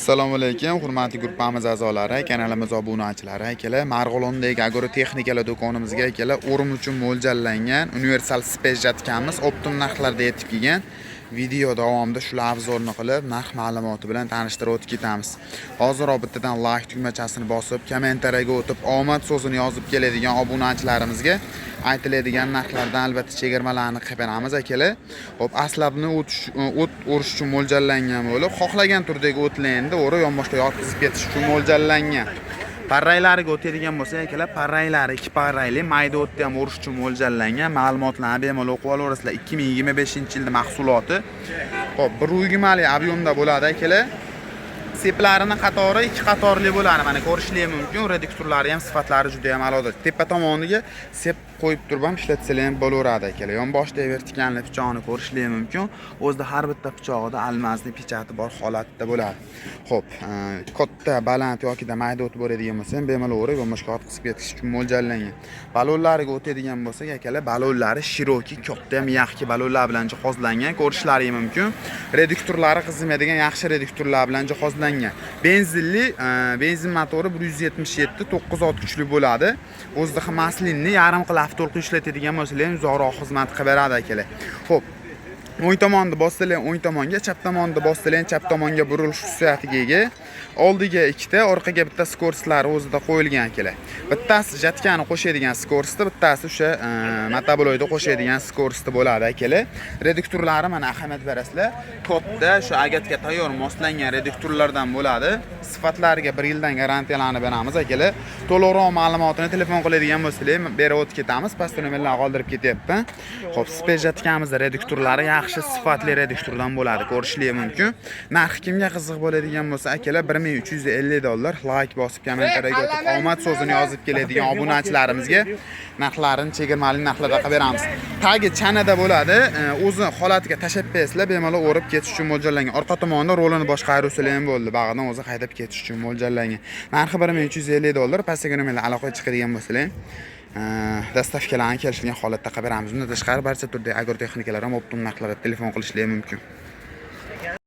Assalomu alaykum, hurmatli guruhimiz a'zolari, kanalimiz obunachilari. Akalar, Marg'ilondagi agrotexnikalar do'konimizga akalar o'rim uchun mo'ljallangan universal space jatkamimiz optim narxlarda yetib kelgan. Video davomida shular obzorni qilib, narx ma'lumoti bilan tanishtirib o'tib ketamiz. Hozir bittadan like tugmachasini bosib, kommentariyaga o'tib, omad so'zini yozib keladigan obunachilarimizga aytiladigan narxlardan albatta chegirmalarni qilib beramiz akalar. Xo'p, aslabni o't o'rish uchun mo'ljallangan bo'lib, xohlagan turdagi o'tlarni o'rib yonboshga yotkizib ketish uchun mo'ljallangan. Parraylariga o'tadigan bo'lsa akalar, parraylari 2 parrayli mayda o'tda ham o'rish uchun mo'ljallangan. Ma'lumotlarni bemalol o'qib olaverasizlar. 2025-yilda mahsuloti. Xo'p, 1 li ob'yomda bo'ladi akalar. Seplarini qatori 2 qatorli bo'ladi. Mana ko'rishingiz mumkin. Reduktorlari ham sifatlari juda ham a'lodir. Tepa tomoniga sep qo'yib turib ham ishlatsalar ham bo'laveradi akalar. Yonboshda vertikalni pichoqni ko'rishingiz mumkin. O'zida har bitta pichog'ida almazli pechati bor holatda bo'ladi. Xo'p, katta, baland yoki mayda o't bo'ladigan bo'lsa ham bemalol o'rib yonboshga o'tkazib ketish uchun mo'ljallangan. Balonlariga o'tadigan bo'lsak akalar, balonlari shiroki, katta ham yaxshi balonlar bilan jihozlangan. Ko'rishlaringiz mumkin. Reduktorlari qizimaydigan yaxshi reduktorlar bilan jihozlangan. Benzinli, benzin motori 177 9 ot kuchli bo'ladi. O'zida ham maslinni yarim qilib avtolqi ishlatadigan bo'lsalar ham uzoqroq xizmat qilib beradi akalar. Xo'p, o'ng tomonda bossalar o'ng tomonga, chap tomonda bossalar chap tomonga burilish xususiyatiga ega. Oldiga 2 ta, orqaga bitta skorslar o'zida qo'yilgan akalar. Bittasi jatkani qo'shadigan skorsti, bittasi o'sha motabloyda qo'shadigan skorsti bo'ladi akalar. Reduktorlari mana ahamiyat berasizlar. Katta, shu agatga tayyor moslangan reduktorlardan bo'ladi. Sifatlariga 1 yildan garantiyalarni beramiz akalar. To'liqroq ma'lumotini telefon qiladigan bo'lsangiz, berib o'tib ketamiz. Pastda nomerlarni qoldirib ketyapti. Xo'p, space jatkamizda reduktorlari yaxshi sifatli reduktordan bo'ladi. Ko'rishingiz mumkin. Narxi kimga qiziq bo'ladigan bo'lsa akalar, $1350. Like bosib kommentariyaga o'tib, omad so'zini yozib keladigan obunachilarimizga narxlarini chegirmali narxlarda qilib beramiz. Tagi chanada bo'ladi. O'zi holatiga tashab bersizlar, bemalol o'rib ketish uchun mo'ljallangan. Orqa tomonda rolini boshqaruvchilar ham bo'ldi. Bag'dan o'zi haydab ketish uchun mo'ljallangan. Narxi $1350. Pastga nomerlar aloqaga chiqadigan bo'lsalar, dastavkalarni kelishilgan holatda qilib beramiz. Bundan tashqari barcha turdagi agrotexnikalar ham optim narxlarda telefon qilishlari mumkin.